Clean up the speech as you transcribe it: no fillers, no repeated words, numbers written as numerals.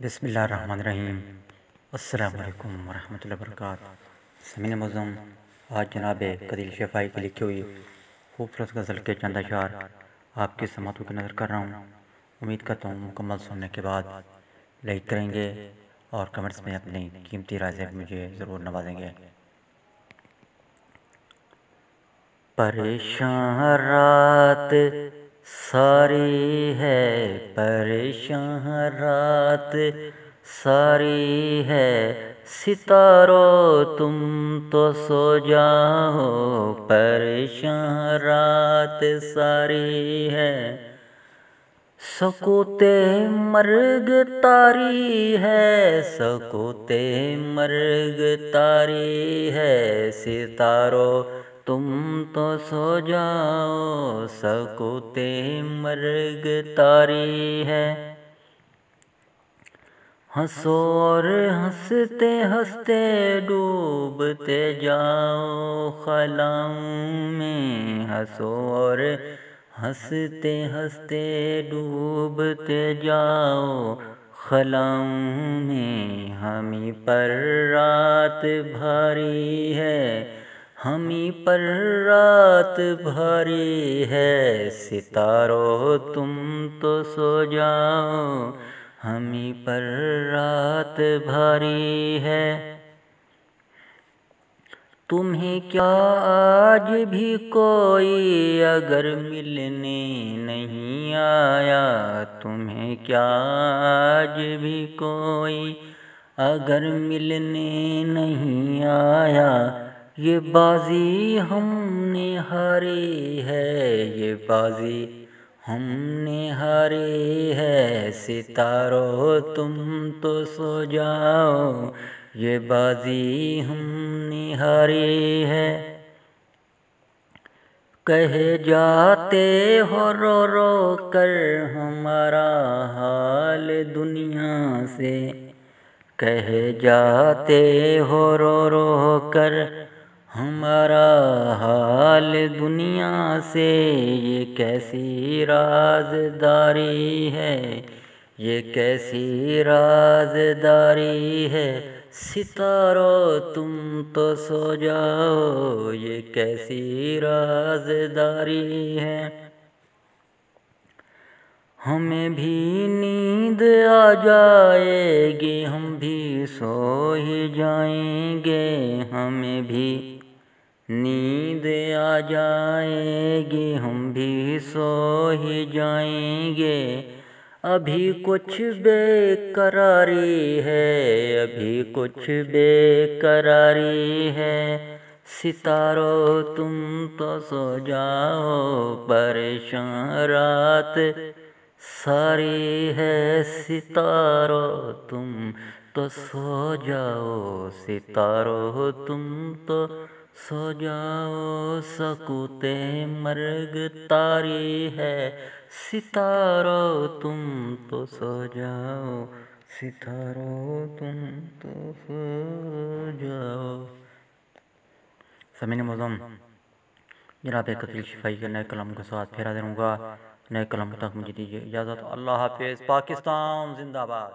بسم اللہ الرحمن الرحیم۔ السلام علیکم ورحمۃ اللہ وبرکاتہ۔ سامعین معظم، آج جناب قدیل شفائی کی لکھی ہوئی خوبصورت غزل کے چند اشعار آپ کی سماعتوں کی نظر کر رہا ہوں۔ امید کرتا ہوں مکمل سننے کے بعد لائک کریں گے اور کمنٹس میں اپنی قیمتی رائے سے مجھے ضرور نوازیں گے۔ پریشان رات ساری ہے، پریشان رات ساری ہے، ستاروں تم تو سو جاؤ، پریشان رات ساری ہے، سکوت مرگ طاری ہے، سکوت مرگ طاری ہے، ستاروں تم تو سو جاؤ، سکوت مرگ طاری ہے، ہنسو اور ہنستے ہنستے ڈوبتے جاؤ خلاؤں میں، ہنسو اور ہنستے ہنستے ڈوبتے جاؤ خلاؤں میں، ہمیں پر رات بھاری ہے، ہمیں پر رات بھاری ہے، ستاروں تم تو سو جاؤ، ہمیں پر رات بھاری ہے، تمہیں کیا آج بھی کوئی اگر ملنے نہیں آیا، تمہیں کیا آج بھی کوئی اگر ملنے نہیں آیا، یہ بازی ہم نے ہاری ہے، یہ بازی ہم نے ہاری ہے، ستاروں تم تو سو جاؤ، یہ بازی ہم نے ہاری ہے، کہے جاتے ہو رو رو کر ہمارا حال دنیا سے، کہے جاتے ہو رو رو کر ہمارا حال دنیا سے، یہ کیسی رازداری ہے، یہ کیسی رازداری ہے، ستاروں تم تو سو جاؤ، یہ کیسی رازداری ہے، ہمیں بھی نیند آ جائے گی ہم بھی سو ہی جائیں گے، ہمیں بھی نیند آ جائے گی ہم بھی سو ہی جائیں گے، ابھی کچھ بے قراری ہے، ابھی کچھ بے قراری ہے، ستاروں تم تو سو جاؤ، پریشان رات ساری ہے، ستاروں تم تو سو جاؤ، ستاروں تم تو سو جاؤ، سکوت مرگ طاری ہے، ستاروں تم تو سو جاؤ، ستاروں تم تو سو جاؤ۔ سامعین معظم، جناب قدیل شفائی کے نئے کلام کے ساتھ پھر حاضر ہوں گا، نئے کلام تک مجھے دیجیے اجازت۔ اللہ حافظ۔ پاکستان زندہ باد۔